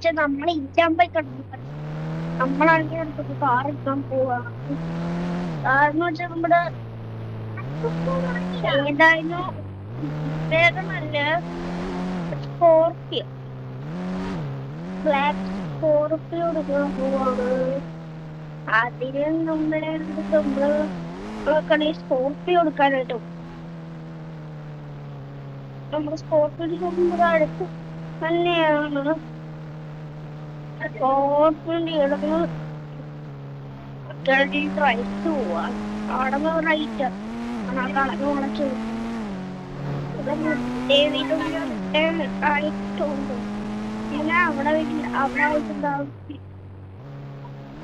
പക്ഷെ നമ്മൾ ഇല്ലാമ്പായി കണ്ടു നമ്മളാണെങ്കിൽ അടുത്തൊക്കെ കാർ എടുക്കാൻ പോവാ. കാരണം വെച്ചാൽ നമ്മുടെ ഏതായാലും വേഗമല്ല സ്കോർപ്പിയോ ബ്ലാക്ക് സ്കോർപ്പിയോ എടുക്കാൻ പോവാണ്. അതിന് നമ്മള് സ്കോർപ്പിയോ എടുക്കാനായിട്ടും നമ്മൾ സ്കോർപ്പിയോ നമ്മുടെ അടുത്ത് തന്നെയാണ്. സ്കോർപ്പിയോ എടുക്കുന്നത് റൈറ്റ് പോവാ. അവിടെ റൈറ്റ് കണക്ക് വളച്ചു ആയിട്ടുണ്ട്. പിന്നെ അവിടെ ആയിട്ടുണ്ടാവും.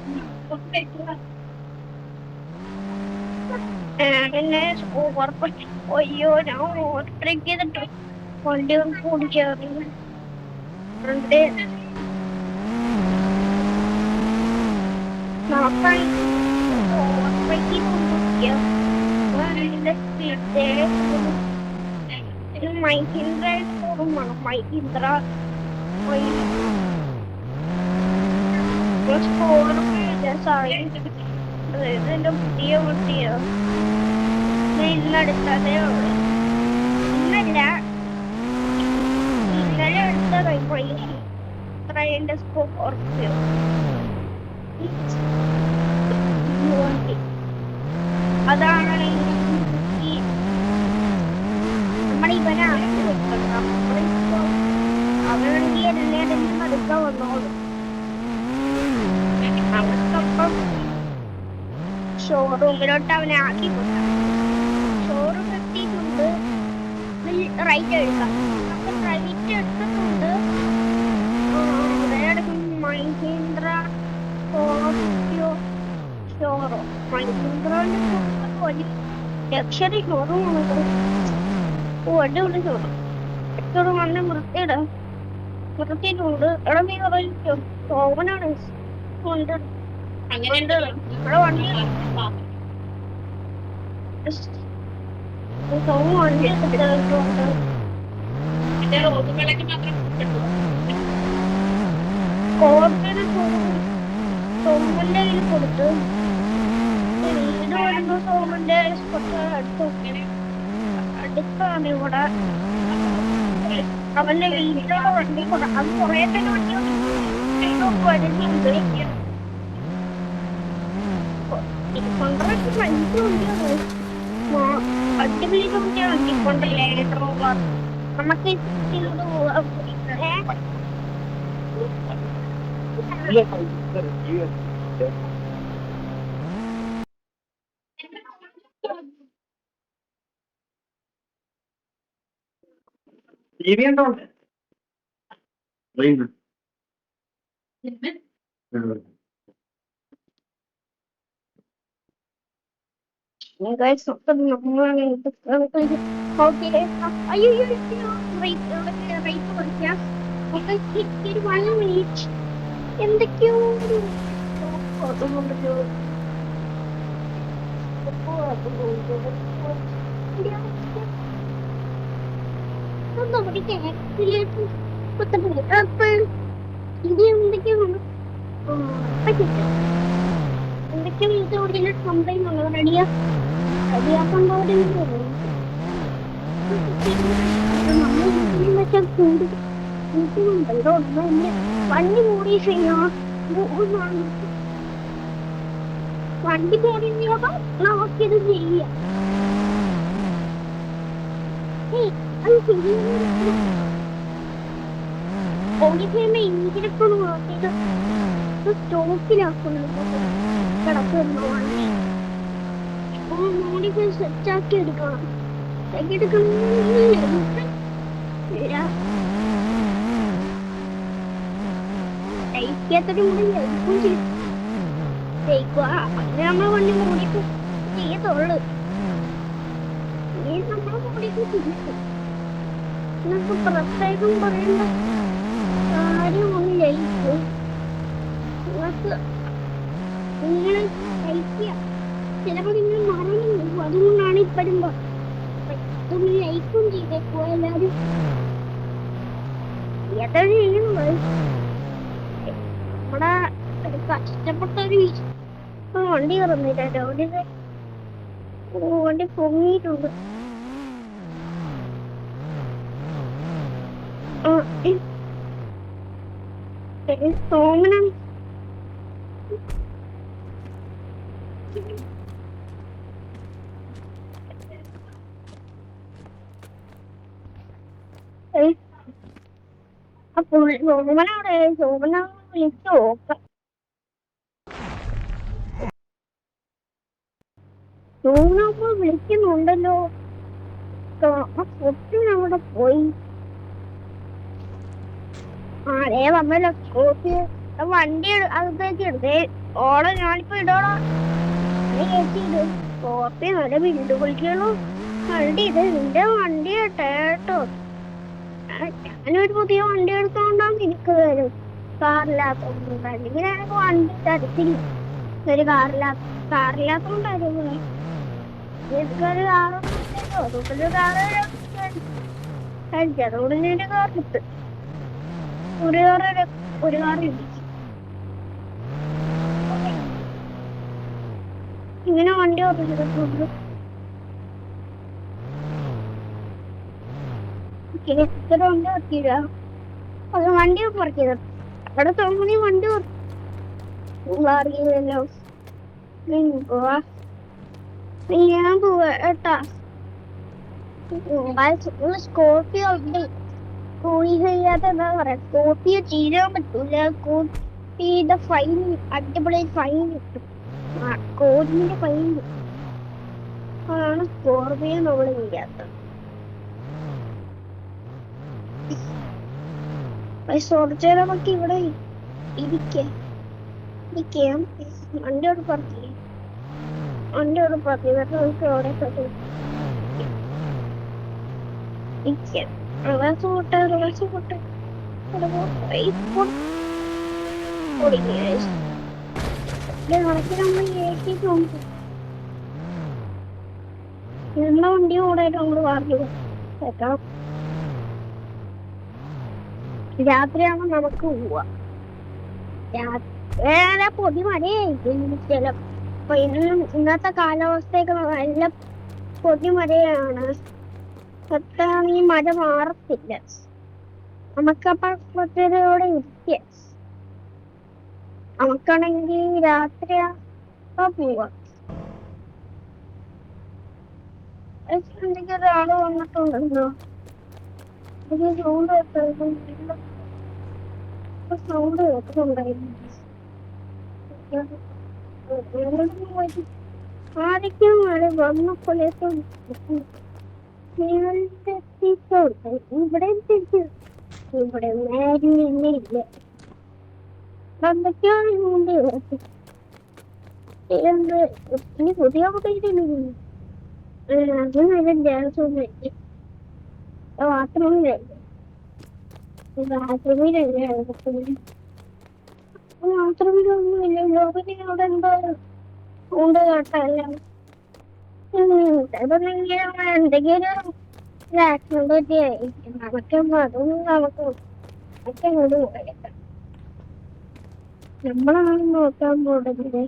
പിന്നെ അയ്യോ ഞാൻ ഓവർടേക്ക് ചെയ്തിട്ട് വണ്ടി ഓടിക്കാറ് മഹീന്ദ്ര ഷോറൂമാണ്. മഹീന്ദ്ര ഇതിന്റെ പുതിയ വണ്ടിയോ ഇന്നടുത്തതേ ഉള്ളു. ഇന്നല്ല ഇന്നലെ എടുത്ത ട്രെയിനിന്റെ സ്കോർപ്പിയോ വണ്ടി. അതാണ് നമ്മുടെ ഇവനാണ് അവനാണെങ്കിൽ എന്നെ അടുക്കാൻ വന്നോളൂ. അവർക്കൊപ്പം ഷോറൂമിലോട്ട് അവനെ ആക്കി കൊടുക്കാം. ഷോറൂം എത്തിയിട്ടുണ്ട്. റൈറ്റ് എടുക്കാം. നമുക്ക് റൈറ്റ് എടുത്തിട്ടുണ്ട്. മഹീന്ദ്ര സ്കോർപ്പിയോ ഷോറൂം. മഹീന്ദ്രന്റെ ലക്ഷറി ഷോറൂമാണ്. അടിപൊളി ഷോറൂം. ഷോറൂം വന്ന് നിർത്തിയിട്ടുണ്ട്. എടാ നീ പറയില്ലോ സോമനാണ് ഇവിടെ വണ്ടി സോമ വണ്ടി എടുത്തിട്ടുണ്ട്. കോർപ്പിന് സോമന്റെ കയ്യിൽ കൊടുത്ത് വീട് വരുമ്പോ സോമന്റെ അടുത്താണ് ഇവിടെ അവന്റെ വീട്ടിലുള്ള വണ്ടി അത് കുറേ തന്നെ വണ്ടി വരുന്നുണ്ട്. അടിപൊളി വണ്ടിയാണ് ഡിഫോണ്ടല്ലേ റോവർ. നമുക്ക് എന്തൊക്കെയോ എന്തൊക്കെയോ കംപ്ലൈന്റ് ഉള്ളത് റെഡിയാക്കണ്ടോ വണ്ടി മോഡിഫൈ ചെയ്യണം. വണ്ടി മോഡിഫൈ നമുക്കിത് ചെയ്യാം. മോഡിഫൈ ഇഞ്ചിനൊക്കെ നോക്കിയിട്ട് സ്റ്റോക്കിലാക്കുന്നു കിടക്കുന്നു. വണ്ടി മോഡിഫൈ സെറ്റാക്കി എടുക്കണം. നമ്മളെ വണ്ടി മോഡിഫൈ ചെയ്യത്തുള്ളു. നമ്മളെ മോഡിഫൈ ചെയ്യും. നിങ്ങൾക്ക് പ്രത്യേകം പറയേണ്ട കാര്യമൊന്നും ലൈക്ക് നിങ്ങൾക്ക് നിങ്ങൾ ലൈക്ക് ചിലപ്പോൾ നിങ്ങൾ മറന്നു പോകും. അതുകൊണ്ടാണ് ഇപ്പോഴും ലൈക്കും ചെയ്തേക്കുക. എല്ലാവരും എത്ര ചെയ്യുന്നത് ഇഷ്ടപ്പെട്ട ഒരു വണ്ടി കയറുന്നില്ല. വണ്ടി പൊങ്ങിയിട്ടുണ്ട്. സോമനാണ് സോമനവിടെ സോമന വിളിച്ചു നോക്കാം. സോമനപ്പോ വിളിക്കുന്നുണ്ടല്ലോ. അവിടെ പോയി അതേ വന്നല്ലോ. സ്കോർപ്പിയോ വണ്ടി അകത്തേക്ക് എടുത്തേ ഓളെ ഞാനിപ്പോ ഇടോളാ കയറ്റിയിട്. സ്കോർപ്പിയോ നല്ല വിണ്ടു വിളിക്കണോ വണ്ടി. ഇത് നിന്റെ വണ്ടി കേട്ടോ. ഞാനൊരു പുതിയ വണ്ടി എടുത്തോണ്ടാണ് എനിക്ക് വരും. കാറില്ലാത്തോണ്ട് അല്ലെങ്കിൽ ഞാനൊക്കെ വണ്ടി തരത്തില്ല. ഒരു കാറില്ലാത്തോണ്ടായിരുന്നു. എനിക്കൊരു കാറൊന്നുമില്ലല്ലോ. അതുകൊണ്ടൊരു കാറ് അതുകൊണ്ട് ഞാൻ കാർ കിട്ടും. ഒരു കാർ ഇങ്ങനെ വണ്ടി ഓടിച്ചിട്ടുണ്ട്. വണ്ടി ഓർക്കില്ല. അത് വണ്ടി പറക്കിയത് അവിടെ തോന്നി വണ്ടി അറിയില്ലല്ലോ. പോവാ ഞാൻ പോവാ ഏട്ടാ. സ്കോർപ്പിയോ ഉണ്ട്. പോയി കഴിയാത്ത എന്താ പറയാ, സ്കോർപ്പിയോ ചെയ്യാൻ പറ്റൂല. സ്കോർപ്പിയുടെ ഫൈൻ അടിപൊളി ഫൈൻ കിട്ടും. കോടിന്റെ ഫൈൻ കിട്ടും. അതാണ് സ്കോർപ്പിയോ നമ്മൾ ചെയ്യാത്തത്. കുറച്ചേരം നമുക്ക് ഇവിടെ ഇരിക്കാം. വണ്ടിയോട് പറഞ്ഞു എന്നിട്ട് നമുക്ക് അവിടെ ഇരിക്കാം. റിവേഴ്സ് പോട്ടെ കണക്കിന് നമ്മൾ ഏറ്റിട്ട് നോക്കും. നമ്മുടെ വണ്ടി കൂടായിട്ട് നമ്മള് പറഞ്ഞു കേൾക്കണം. രാത്രിയാകുമ്പോ നമുക്ക് പോവാം. രാത്രി പൊടി മഴയായിരിക്കും ചിലപ്പോ. ഇന്നത്തെ കാലാവസ്ഥയൊക്കെ നല്ല പൊടി മഴയാണ്. ഈ മഴ മാറത്തില്ല. നമുക്കപ്പോ കുറച്ചൂടെ ഇരിക്കാം. നമുക്കാണെങ്കിൽ രാത്രി പോവാം. എന്തെങ്കിലും ഒരാള് വന്നിട്ടുണ്ടല്ലോ. സൗണ്ട് കേൾക്കുന്നുണ്ടായിരുന്നു. ആരൊക്കെയും മഴ വന്നപ്പോഴേക്കും ഇവിടെ ഇല്ല. എന്തൊക്കെയാണ് ഇനി പുതിയ കുട്ടിയിട്ടില്ല. അത് നല്ല ഡാൻസ് ഒന്നും ബാത്റൂമിലൊന്നുമില്ലല്ലോ. പിന്നെ അവിടെ എന്തോ ഉണ്ട് കേട്ടല്ല. എന്തെങ്കിലും ആക്സിഡന്റ് പറ്റിയായിരിക്കും. നമുക്കൊന്നും അതൊന്നും നമുക്ക് അങ്ങോട്ട് പോയേക്കാം. നമ്മളാണ് നോക്കാൻ പോകുന്നത്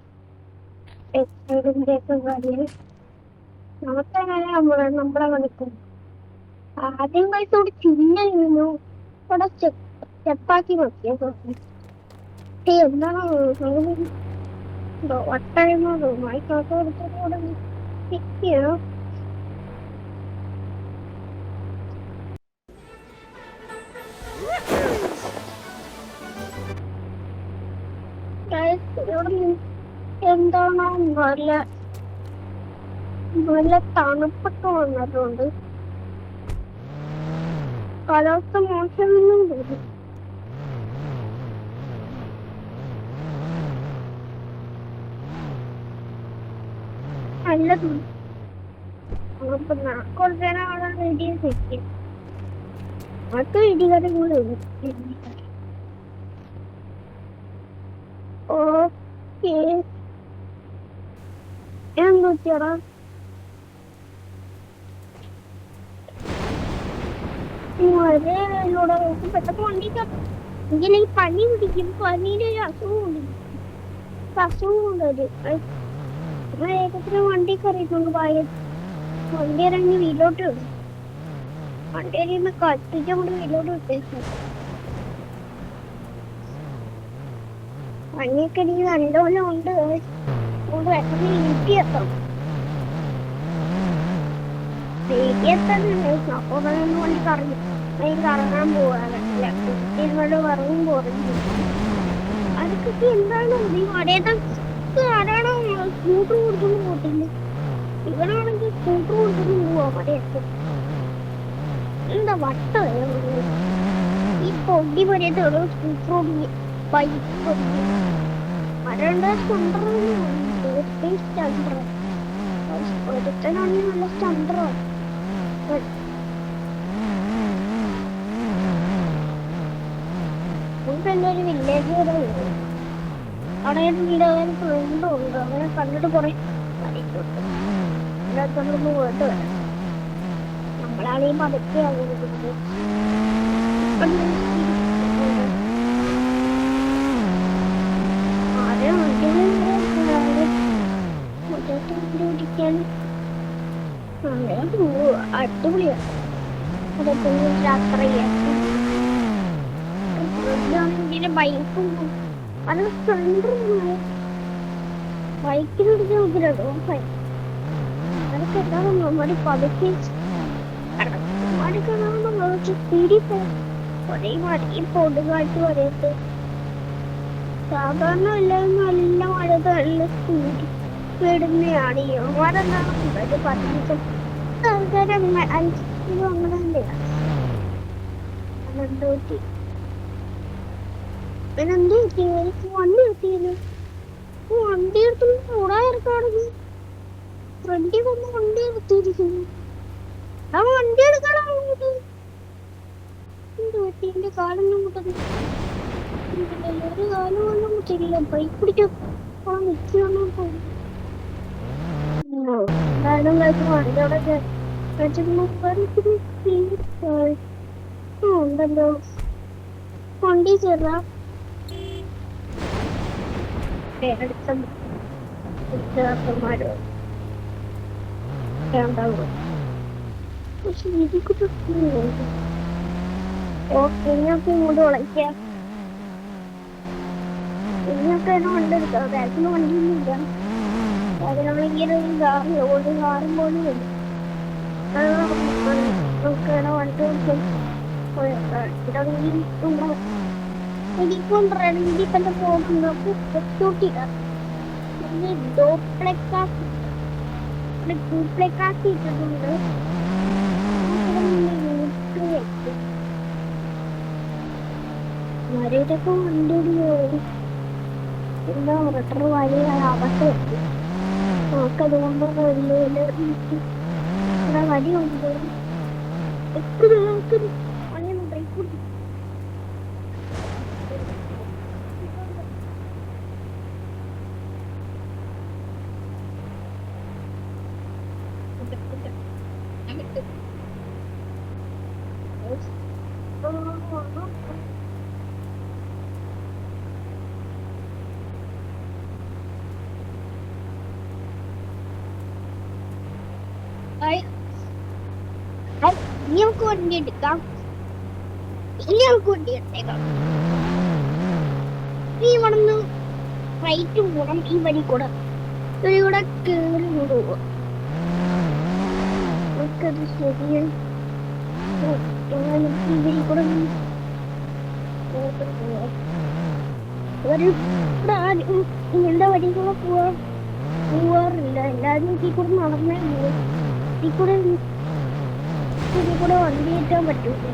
ഒക്കെ കാര്യം. നമുക്കങ്ങനെ നമ്മളെ കളിക്കും. ആദ്യം കഴിച്ചോട് ചിന്നു അവിടെ സ്റ്റെപ്പാക്കി നോക്കിയത്. എന്താണ് വട്ടായ്മോ മൈക്കോട്ട് കൊടുത്തതോടെ കിട്ടിയോ. എന്താണോ നല്ല തണുപ്പൊക്കെ വന്നിട്ടുണ്ട്. കാലാവസ്ഥ മോശമൊന്നും തോന്നും. നല്ലതും കുറച്ചേരം അവിടെ റെഡി വെക്കും. അത് ഇടികറി കൂടെ ഓക്കേ. എന്തൊക്കെയാടാ മഴയിലൂടെ പെട്ടെന്ന് വണ്ടിക്ക് എങ്കിൽ ഈ പനി പിടിക്കും. പനിയുടെ ഒരു അസുഖം ഉണ്ട്. അസുഖം കൊണ്ടുവരും. വേഗത്തിന് വണ്ടി കയറിയിട്ടുണ്ട്. വണ്ടി ഇറങ്ങി വീട്ടിലോട്ട് വിടും. വണ്ടി എറിയുമ്പോ കത്തിച്ച് കൊണ്ട് വീട്ടിലോട്ട് വിട്ടേക്കും. പണിയൊക്കെ എനിക്ക് നല്ലപോലെ ഉണ്ട്. അതുകൊണ്ട് പെട്ടെന്ന് വീട്ടിലെത്തണം. വീട്ടിലെത്താനുണ്ടായിരുന്നു. അപ്പൊ ഒന്ന് വണ്ടി കറങ്ങാൻ പോവാറില്ല. കുട്ടികളോട് പറയും പറഞ്ഞു. അതൊക്കെ എന്താണ് ഈ മഴയത്ത് ആരാണോ സ്കൂട്ടർ കൊടുത്തൊന്നും പോട്ടില്ല. ഇവനാണെങ്കിൽ സ്കൂട്ടർ കൊടുത്തൊന്നും പോവാ മഴയത്ത്. എന്താ വട്ടം ഈ പൊടി മഴയത്ത് ഓരോ സ്കൂട്ടർ ഓടിഞ്ഞ് ബൈക്ക് ഓടിഞ്ഞ് മഴയുടെ സ്റ്റണ്ടർ ഒരുത്തനാണെങ്കിൽ നല്ല സ്റ്റണ്ടറാണ്. പിന്നെ ഒരു വില്ലേജ് വരെ വരും. അവിടെ വീടുകാർ ഫ്രണ്ടും ഉണ്ട്. അങ്ങനെ കണ്ടിട്ട് കുറെ അതിനകത്തൊന്ന് പോയിട്ട് വരാം. നമ്മളാണെങ്കിൽ പതുക്കെ ആകുന്നത്. ആരെ ഓടിക്കാൻ അടിപൊളിയാണ്. അതൊക്കെ യാത്ര ചെയ്യാൻ ബൈക്കും അത് ബൈക്കിനോട് നോക്കില്ലോ. അതൊക്കെ എന്താണ് നമ്മുടെ പതുക്കെ സ്പീഡിൽ പോകും. ഒരേ മഴ പൊടുകാറ്റ് വരയത്ത് സാധാരണ എല്ലാവരും നല്ല മഴ നല്ല സ്പീഡിൽ വിടുന്നതാണ്. യുവമാരെന്താണ് ഒരു 15 ആൾക്കാർ 5 കിലോ അങ്ങനെ തന്നെയാണ്. പിന്നെന്ത് പറ്റി വണ്ടി കിട്ടിയത്? വണ്ടി എടുത്തു ഓടായിരക്കാണെങ്കിൽ ഫ്രണ്ടിൽ വന്ന് വണ്ടി എടുത്തിരിക്കുന്നു. ആ വണ്ടി എടുക്കാനാണ് എന്ത് പറ്റി? എന്റെ കാലൊന്നും മുട്ടുന്നു. ഒരു കാലം ഒന്നും മുട്ടില്ല. ബൈക്ക് പിടിക്കാൻ നിൽക്കണം തോന്നുന്നു. എന്തായാലും വണ്ടിയോടെ ഉണ്ടല്ലോ. വണ്ടി ചേർന്ന ഓക്കെ ഇങ്ങോട്ട് ഇങ്ങോട്ട് വിളയ്ക്കാം. ഇങ്ങൊക്കെ വണ്ടെടുക്കാം. ബാക്കിന് വണ്ടിയൊന്നുമില്ല. അതിനാണെങ്കിൽ ഒരു കാറും പോലും ഇല്ല. നമുക്കാണ് വണ്ടി എനിക്കൊണ്ടിറങ്ങി തന്നെ പോകുന്നത് ഡ്യൂപ്ലെക്കാക്കിയിട്ടുണ്ട്. മരയിലൊക്കെ വണ്ടി എന്താ റിട്ടർ വലിയ അവസ്ഥ വെച്ചു. നമുക്കതുകൊണ്ട് വലിയ വടിയുണ്ട്. അങ്ങനെ ബ്രേക്ക് പിടിക്കും. ഇനിയൊക്കെ വണ്ടി എടുക്കാം. ഇനിയൊക്കെ വണ്ടി എടുത്തേക്കാം. ഈ ഇവിടുന്ന് റൈറ്റ് പോകണം. ഈ വഴി കൂടെ കേറി കൊണ്ടുപോവാം. നമുക്കത് ശരിയാണ്. ഇവരി കൂടെ ഇങ്ങനത്തെ വഴി കൂടെ പോവാറില്ല. എല്ലാവരും ഈ കൂടെ നടന്നേ പോകും. ഈ കൂടെ വണ്ടി കയറ്റാൻ പറ്റൂല.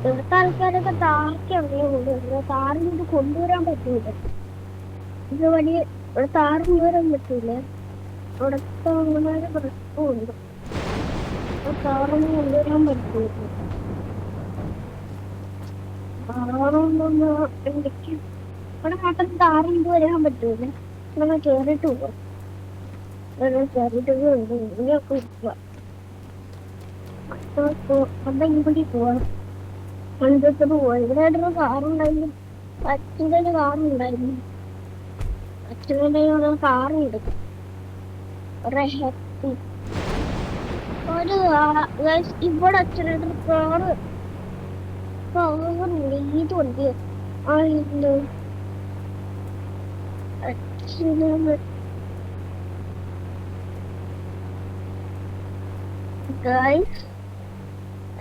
ഇവിടുത്തെ ആൾക്കാരൊക്കെ താർക്ക് അങ്ങനെ കൊണ്ടുവരുന്നത്. താറിനോട് കൊണ്ടുവരാൻ പറ്റൂല. ഇത് വലിയ ഇവിടെ താറ് കൊണ്ടുവരാൻ പറ്റൂല. ഇവിടുത്തെ അങ്ങനെ പ്രശ്നമുണ്ട്. താറൊന്നും കൊണ്ടുവരാൻ പറ്റൂല. താറൊന്നും എന്തൊക്കെ ഇവിടെ മാത്രം താറ് കൊണ്ടുവരാൻ പറ്റൂല. നമ്മൾ കേറിട്ട് പോവാം. കേറിട്ട് ഇങ്ങനെയൊക്കെ ഇരിക്കുക. കൂടി പോവാം. മണ്ടത്ത് പോവാ. ഇവിടെ ഒരു കാറുണ്ടായിരുന്നു, അച്ഛൻ്റെ ഒരു കാറുണ്ടായിരുന്നു. അച്ഛൻ്റെ ഒരു കാറുണ്ട്, ഒരു ഹാപ്പി. ഇവിടെ അച്ഛനൊരു കാറ് ഇത് വണ്ടി ആയിരുന്നു. അച്ഛന്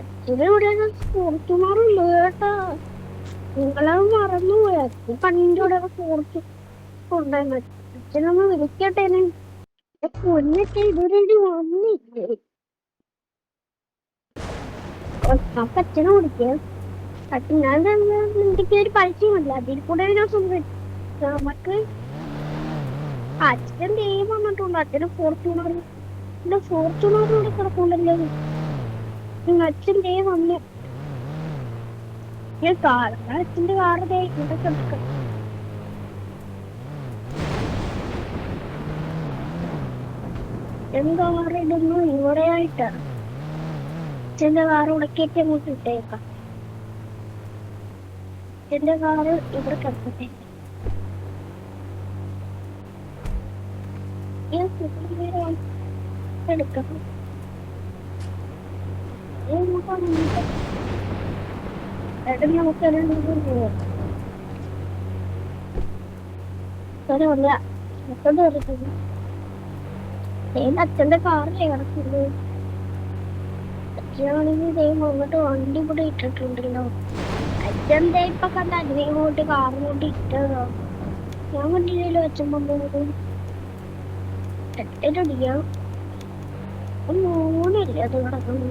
അച്ഛനിവിടെ ഫോർച്യൂണറുണ്ട് കേട്ടാ. നിങ്ങളത് മറന്നുപോയി. അച്ഛൻ പണ്ടിന്റെ കൂടെ ഫോർച്യൂണർ അച്ഛനൊന്ന് വിളിക്കട്ടെ. പൊന്നൊക്കെ ഇതുവരെ വന്നില്ലേ? നമുക്ക് അച്ഛനെ വിളിക്കാം. ഞാൻ നിന്റെ ഒരു പരസ്യമല്ല, അതിൽ കൂടെ നമുക്ക് അച്ഛൻ ദൈവം വന്നിട്ടുണ്ട്. അച്ഛന് ഫോർച്യൂണറിലൂടെ കിടക്കുന്നുണ്ടല്ലോ. അച്ഛൻ ദൈവം വന്നു. അച്ഛന്റെ കാറ് ഇവിടെ കിടക്കാം. അച്ഛൻ കാറിടുന്നു ഇവിടെ ആയിട്ടാണ്. അച്ഛന്റെ കാറ് ഉടക്കിയിട്ട് അങ്ങോട്ട് ഇട്ടേക്കാം. അച്ഛന്റെ കാറ് ഇവിടെ കിടക്കട്ടെ. എടുക്കണം. അച്ഛന്റെ കാറിലേ കിടക്കുന്നു. അച്ഛനാണെങ്കിൽ ദൈവം അങ്ങോട്ട് വണ്ടി കൂടെ ഇട്ടിട്ടുണ്ടല്ലോ. അച്ഛൻ ഇപ്പൊ കണ്ട അതിനെ ഇങ്ങോട്ട് കാറിങ്ങോട്ട് ഇട്ടതോ. ഞാൻ കണ്ടില്ലല്ലോ അച്ഛൻ വന്നത്. എട്ടടിക്കാം മൂന്നല്ലേ അത് കിടക്കുന്നു.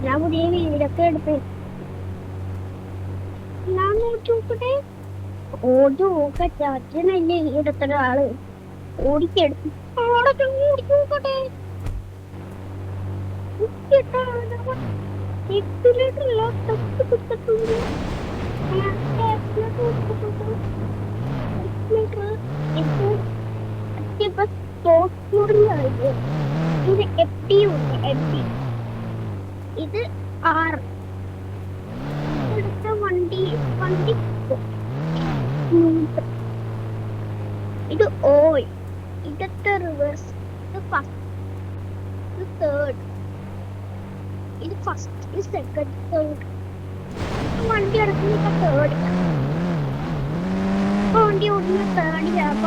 ഞാൻ പുതിയ വീടൊക്കെ എടുത്ത് ഞാൻ നോക്കി നോക്കട്ടെ. ഓടി നോക്കട്ടെ. അച്ഛനല്ലേ ഈടത്തൊരു ആള് ഓടിക്കെടുത്തു. ഓടൊക്കെ ഓടിച്ചു നോക്കട്ടെ. ഇത് FD ഉണ്ട്. FD ഇത് R. ഇവിടുത്തെ വണ്ടി ഇത് ഓയിൽ. ഇതൊക്കെ റിവേഴ്സ്. ഇത് ഫസ്റ്റ്, ഇത് തേർഡ്, ഇത് ഫസ്റ്റ്, ഇത് സെക്കൻഡ്, തേർഡ്. വണ്ടി എടുക്കുന്ന തേർഡ്. വണ്ടി ഓടുന്ന തേർഡ് ലാഭ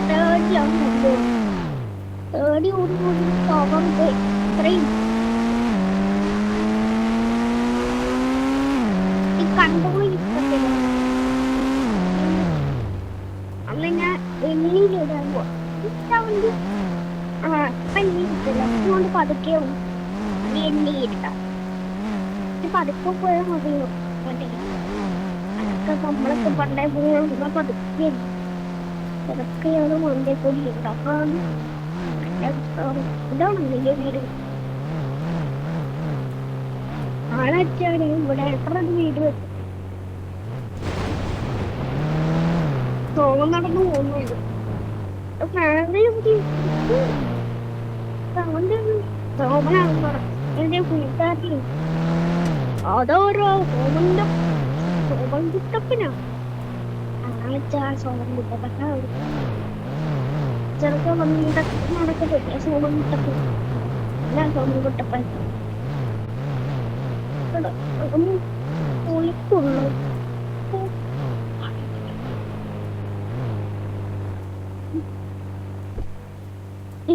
തേർഡിലാണ്. തേർഡ് ഓടുന്ന ഇത്രയും ഈ കൺട്രോൾ ഇഷ്ടത്തില്ല. അന്ന് ഞാൻ എണ്ണിയിലിടാൻ പോവാ. വണ്ടി എണ്ണിയിട്ടില്ല. അതുകൊണ്ട് പതുക്കെയാവും. അത് എണ്ണിയിട്ടാം. പതുക്കെ പോയാൽ മതിയോ? മതി. അതൊക്കെ നമ്മളൊക്കെ പണ്ടേ പോയാൽ പതുക്കെ പതുക്കെയാണ് വണ്ടി കൂടി ഉണ്ടാക്കാൻ. ഇതാണ് വലിയ വീട്. ആളച്ചാണ് ഇവിടെ എത്ര വീട് വെച്ചു സോമം നടന്നു പോകുന്നുണ്ട്. സോമനാണെന്ന് പറഞ്ഞു എന്റെ കൂട്ടുകാരി. അതോരോ സോമൻ കുട്ടപ്പനാ. ആളച്ചാ സോമൻ കുട്ടപ്പന ചെറുപ്പം നടക്കത്തില്ല. സോമൻ കുട്ടപ്പൻ അല്ല, സോമൻ കുട്ടപ്പൻ ഒളിക്കുള്ളൂ.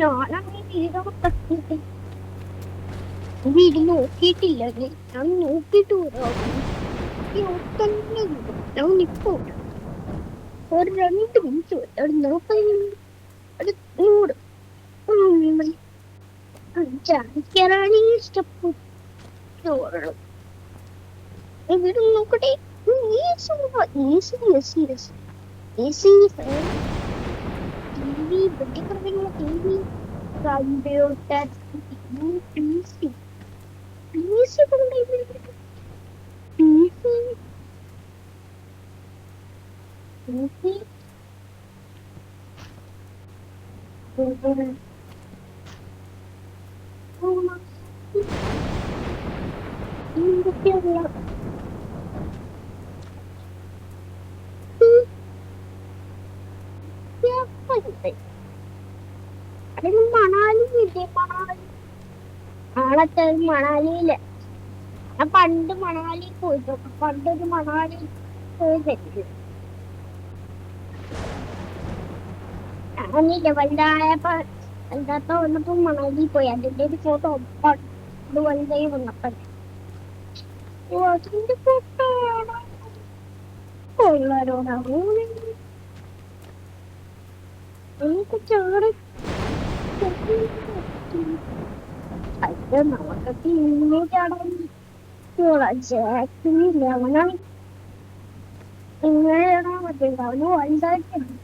ഞാനാണെങ്കിൽ വീട് നോക്കിയിട്ടില്ല. ഞാൻ നോക്കിയിട്ട് ഞാൻ നിപ്പോ ഒരു 2 മിനിറ്റ് അത് നോക്കാൻ നൂറ് അഞ്ചാണ് സ്റ്റെപ്പ് വീട് നോക്കട്ടെ. വി വെട്ടിക്കുറവിനുള്ള T V computer P C P C എന്തൊക്കെയുള്ള അതിന് മണാലി ഇല്ലേ മണാലി ആളത്തെ മണാലിയില് ഞാൻ പണ്ട് മണാലി പോയിട്ടുണ്ട് പണ്ടൊരു മണാലി പോയതല്ലേ ഞാനില്ല വലുതായപ്പോ വലുതാപ്പ വന്നപ്പോ മണാലി പോയി അതിന്റെ ഒരു ഫോട്ടോ പണ്ട് വലുതായി വന്നപ്പോ അതിന്റെ ഫോട്ടോ കൊള്ളാരോടാ എനിക്ക് ചോറ് അത് നമുക്കൊക്കെ ഇങ്ങനെ ചാടാൻ ജാക്കില്ല അവനാണ് ഇങ്ങനെ ചാടാൻ പറ്റില്ല അവന് വലുതായിട്ടുണ്ട്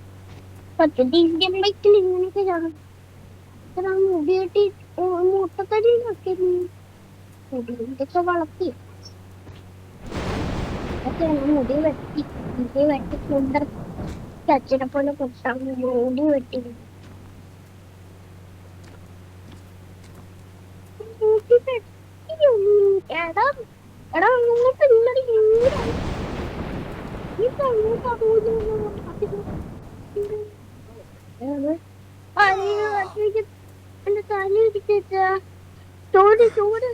പറ്റത്തെ ഇന്ത്യൻ ബൈക്കിൽ ഇങ്ങനെയൊക്കെ ചാടാൻ മുടി കെട്ടി മുട്ടത്തടിയിലൊക്കെ മുടിയൊക്കെ വളർത്തി മുടി വെട്ടി കൊണ്ട അച്ഛനെ പോലെ കൊട്ടാൻ മുടി വെട്ടി എടാ എടാ അങ്ങോട്ട് എന്റെ തല ഇടിച്ച ചോട് ചോട്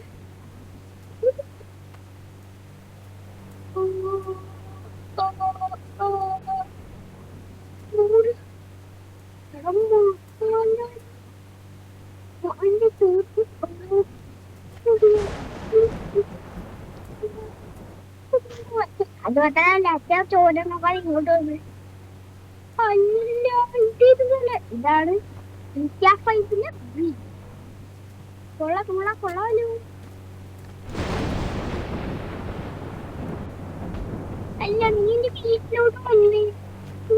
അതുകൊണ്ടല്ല അച്ഛൻ ചോരനേക്കാൾ ഇങ്ങോട്ട് വന്ന് അല്ല ഇതേപോലെ ഇതാണ് കൊള്ളാലോ അല്ല നീ എന്റെ വീട്ടിലോട്ട് വന്നേ നീ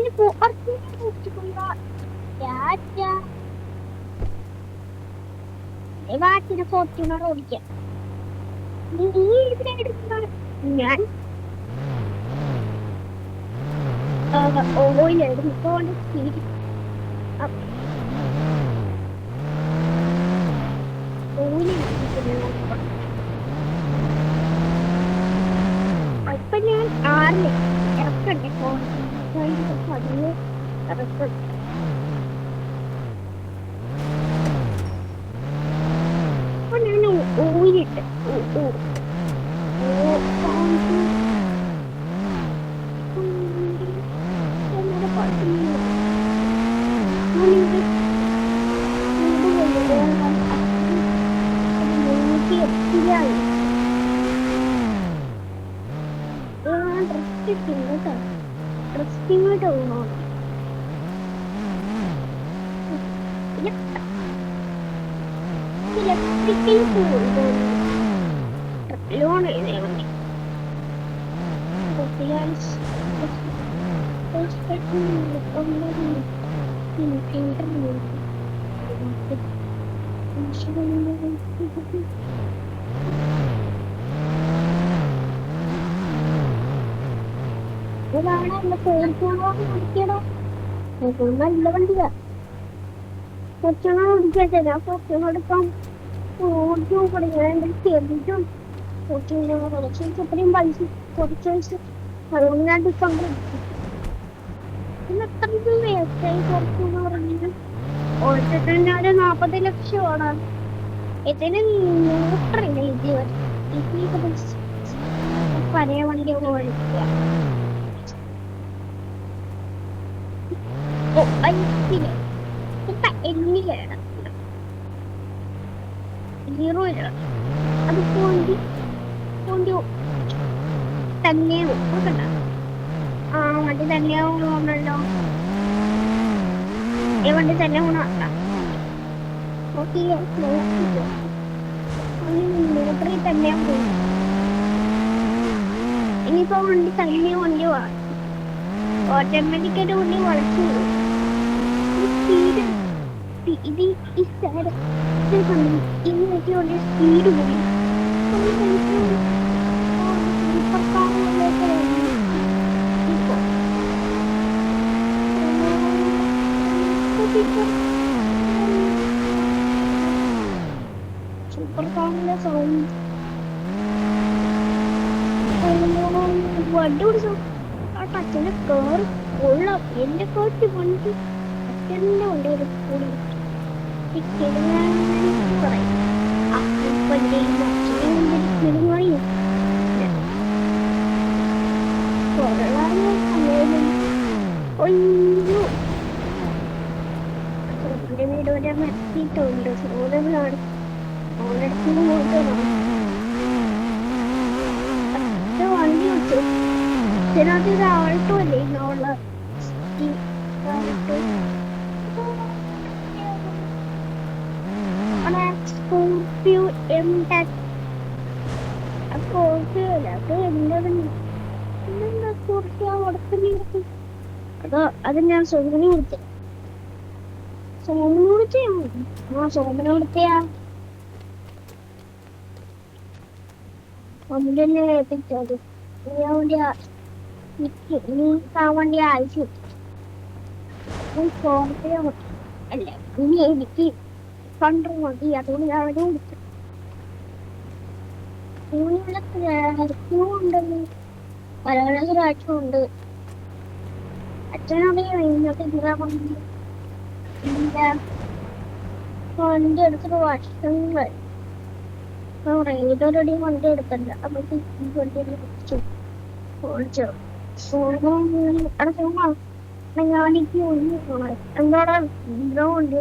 വാറ്റിന് ഫോർച്യൂണർ ഓടിക്കാം നീ ഇവിടെ എടുക്കുന്ന ഞാൻ ഓയിലായിരുന്നു ഇപ്പൊ സ്പീഡ് ഇപ്പൊ ഞാൻ 6 ഇറക്കണ്ടേ ഫോൺ അതിന് ഇറക്കണ്ട അപ്പൊ ഞാൻ ഓയിലിട്ട് ലോൺ എഴുതി നല്ല വണ്ടിയാ ഫോർച്യൂണർ ഓടിക്കാൻ ഫോർച്യൂണർ എടുക്കാം ഓടിക്കും ഞാൻ കേറിയിട്ടും ഫോർച്യൂണർ പൈസ കുറച്ച് അതുകൊണ്ട് ഞാൻ ഡിസ്കൗണ്ട് പിന്നെ എത്ര വേസ്റ്റായി ഫോർച്യൂണർ പറഞ്ഞത് ഓടിച്ചിട്ട് തന്നെ ഒരു 40 ലക്ഷമാണ് ഇതിന് 100 പഴയ വണ്ടി ഓടിക്കുക എണ്ണിലാണ് 0 അത് വണ്ടി തന്നെ നോക്കണ്ട ആ വണ്ടി തന്നെ ഉണ്ടല്ലോ ഈ വണ്ടി തന്നെ ഉണക്കാം മോട്ടറിൽ തന്നെ പോയി ഇനിയിപ്പോ വണ്ടി തന്നെ വണ്ടി ഓട്ടോമാറ്റിക്കായിട്ട് വണ്ടി വളച്ചു സ്പീഡ് ഇത് ഈ സൈഡ് ഇതിനൊക്കെ വലിയ സ്പീഡ് കൂടി സൂപ്പർ കാറുകളിലേക്ക് ഇപ്പോ സൂപ്പർ കാറിന്റെ സൗണ്ട് വണ്ടി പിടിച്ചു ആ അച്ഛൻ്റെ കാർ കൊള്ളാം. എന്റെ കാറ്റ് വണ്ടി അച്ഛൻ്റെ വണ്ടിയുടെ കൂടി പറയും അപ്പൻ്റെ അച്ഛനെ കിടുങ്ങി കൊള്ളാമോ സമയം ഒയ്യോ സോറിന്റെ വീട് വരെ എത്തിയിട്ടുണ്ട്. സോറിലാണ് ഓണത്തിന് കൊടുക്കണം വണ്ടി വെച്ചു. ഇതിനകത്ത് ഇത് ആൾട്ടോ അല്ലേ ഇന്നുള്ള സ്കോർപ്പിയോ സ്കോർപ്പിയോ അല്ല അത് എന്താ സ്കോർപ്പിയോ കൊടുത്തു അത് ഞാൻ സോമിന് കൊടുത്തു. സോമിന് കൊടുത്തയാ സോമിന് കൊടുത്തയാ ഒന്നിനെ ഏൽപ്പിച്ചത് നീ വണ്ടി ആവശ്യം സ്കോർപ്പിയോ അല്ല ഇനി എനിക്ക് കണ്ടു മതി. അതുകൊണ്ട് ഞാൻ അവിടെ കൊടുത്തു. ഉണ്ടല്ലോ പലവരണ്ട് അച്ഛനാണെങ്കിൽ ഇന്നത്തെ വണ്ടി എടുത്തിട്ട് വർഷങ്ങൾ ഇതൊരടി വണ്ടി എടുക്കണ്ട. അപ്പൊ വണ്ടി ഓടിച്ചു ഞാനിക്ക് ഒഴിഞ്ഞു പോണേ എന്താടാ ഇന്ദ്രോ വണ്ടി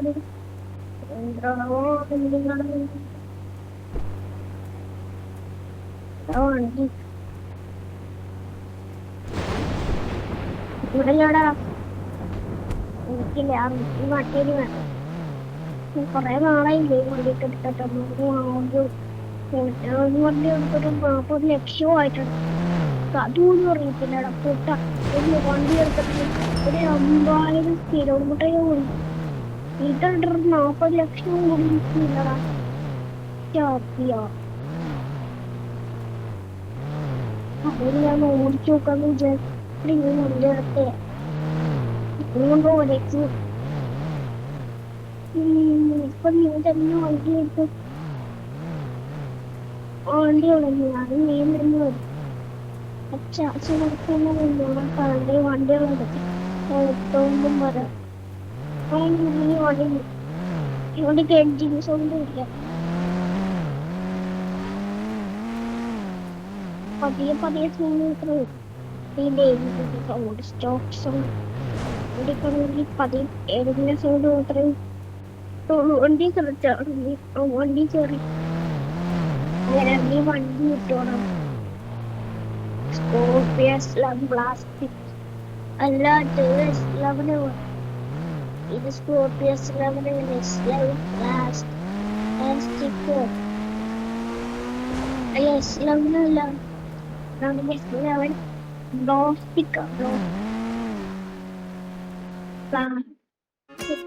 വണ്ടി ഇവിടെയാടാ എനിക്കില്ല മറ്റേല് വേണം. കൊറേ നാളായില്ലേ വണ്ടിയൊക്കെ എടുത്തിട്ട് വണ്ടി എടുത്തിട്ട് 40 ലക്ഷമായിട്ടുണ്ട്. അതുപോലും അറിയത്തില്ലടാ പൊട്ട. ഒരു വണ്ടി എടുത്തിട്ട് ഒരു 5000 കിലോമീറ്ററേ ഓടി ഇട്ടിട്ട് 40 ലക്ഷം കൂടി ഇല്ലടാ. അതിന് ഞാൻ ഓടിച്ചു നോക്കാന്ന് വിചാരിച്ചിട്ട് വണ്ടി എടുത്തേ ഓടിച്ചു. ഇപ്പൊ നീ തന്നെ വണ്ടി എടുത്ത് വണ്ടി ഉടങ്ങി അത് നീ തന്നെ വരും. അച്ഛനെ വണ്ടി എടുത്തോണ്ടും വരാം. വണ്ടിക്ക് എൻജിൻ സൗണ്ടും ഇല്ല. പതിയെ പതിയെ സൗണ്ട് സ്റ്റോപ്പ് സൗണ്ട് വണ്ടിക്കാണെങ്കിൽ പതിയെ ഏതെങ്കിലും സൗണ്ട് മാത്രമേ വണ്ടി കറക്റ്റാണ്. വണ്ടി കയറി വണ്ടി വിട്ടോണം. സ്കോർപ്പിയോ പ്ലാസ്റ്റിക് അല്ലാത്ത ഇത് സ്കോർപ്പിയോ പ്ലാസ്റ്റിക് അല്ല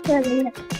പ്ലാസ്റ്റിക്